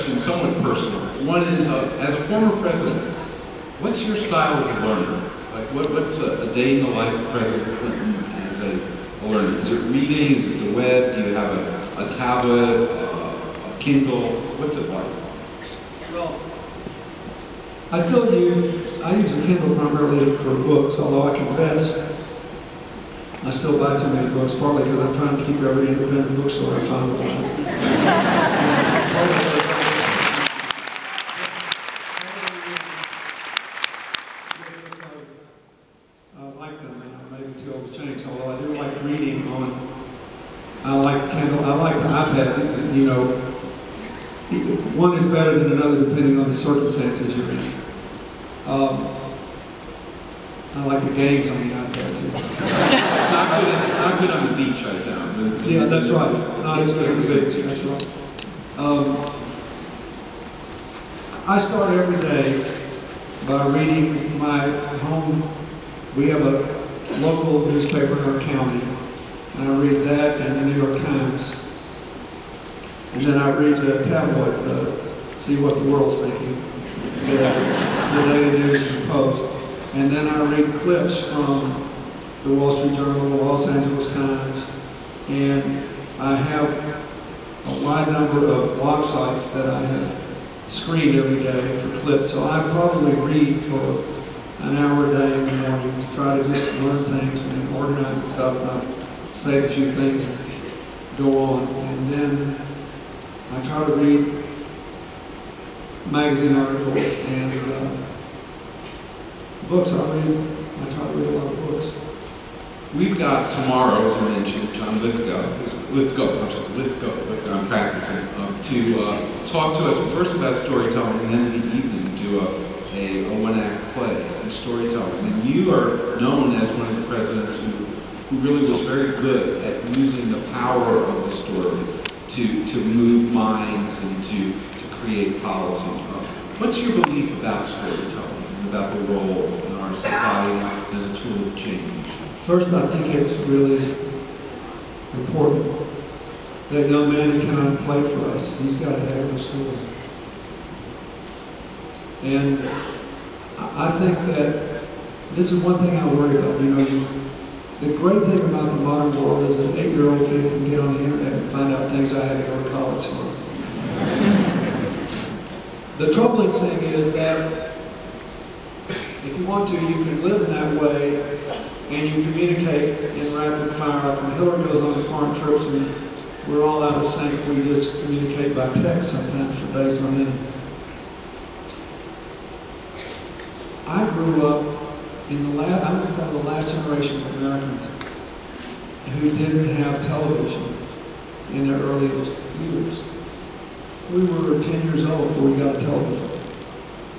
questions, somewhat personal. One is, as a former president, what's your style as a learner? Like, what's a day in the life of President Clinton as a learner? Is it reading? Is it the web? Do you have a tablet, a Kindle? What's it like? Well, I use the Kindle primarily for books, although I confess I still buy too many books, partly because I'm trying to keep every independent bookstore I find alive. I like them, and I may be too old to change, although I do like reading on, I like Kindle, I like the iPad, you know, one is better than another depending on the circumstances you're in. I like the games on the iPad too. It's not good on the beach, I found. Yeah, that's right. Not as good on the beach, that's right. I start every day by reading my home. We have a local newspaper in our county, and I read that and the New York Times. And then I read the tabloids, see what the world's thinking, the Daily News and the Post. And then I read clips from the Wall Street Journal, the Los Angeles Times, and I have a wide number of blog sites that I have screened every day for clips. So I probably read for an hour a day in the morning to try to just learn things and organize the stuff and say a few things and go on. And then I try to read magazine articles and books. I try to read a lot of books. We've got tomorrow, as I mentioned, John Lithgow, I'm practicing, to talk to us first about storytelling, and then in the evening do a one-act play and storytelling. And you are known as one of the presidents who really was very good at using the power of the story to move minds and to create policy. What's your belief about storytelling and about the role in our society as a tool of change? First, I think it's really important that young man who cannot play for us, he's got to have a story. And I think that this is one thing I worry about. You know, the great thing about the modern world is that an 8-year-old kid can get on the internet and find out things I had to go to college for. The troubling thing is that if you want to, you can live in that way and you communicate in rapid fire. Like when Hillary goes on the foreign trips and we're all out of sync, we just communicate by text sometimes for days on end. I grew up I was one of the last generation of Americans who didn't have television in their earliest years. We were 10 years old before we got television,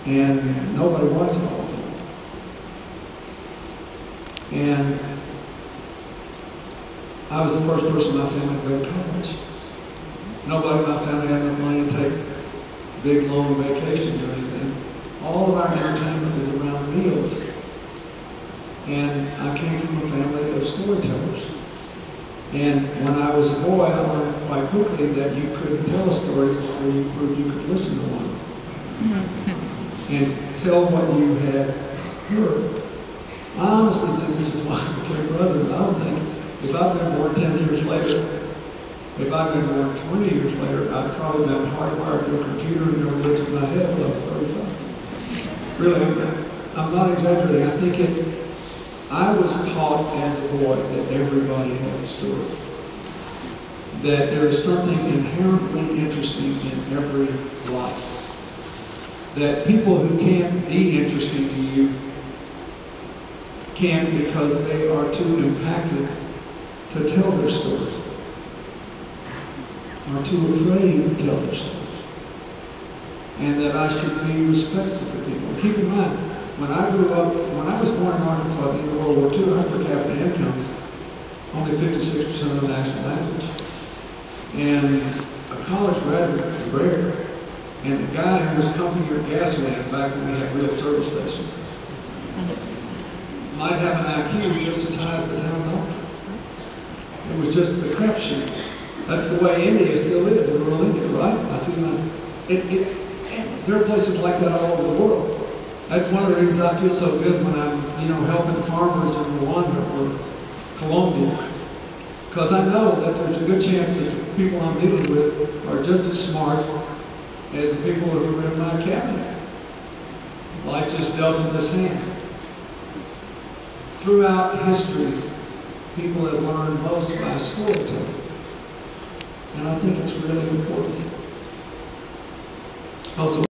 and nobody watched it all the time. And I was the first person in my family to go to college. Nobody in my family had enough money to take big, long vacations or anything. All of our entertainment was around meals. And I came from a family of storytellers. And when I was a boy, I learned quite quickly that you couldn't tell a story before you proved you could listen to one. And tell what you had heard. I honestly think this is why I became president. I don't think if I'd been born 10 years later, if I'd been born 20 years later, I'd probably been hardwired to a computer and never looked at my head when I was 35. Really, I'm not exaggerating. I think I was taught as a boy that everybody had a story. That there is something inherently interesting in every life. That people who can't be interesting to you can't because they are too impacted to tell their stories. Are too afraid to tell their stories. And that I should be respectful for people. Keep in mind, when I grew up, when I was born in Arkansas at the end of World War II, our per capita income was only 56% of the national average. And a college graduate was rare. And the guy who was pumping your gasoline back when we had real service stations might have an IQ just as high as the town doctor. It was just the crapshoot. That's the way India still is, the rural India, right? I see my There are places like that all over the world. That's one of the reasons I feel so good when I'm, helping farmers in Rwanda or Colombia. Because I know that there's a good chance that the people I'm dealing with are just as smart as the people who are in my cabinet. Life just dealt in this hand. Throughout history, people have learned most by storytelling. And I think it's really important. Also,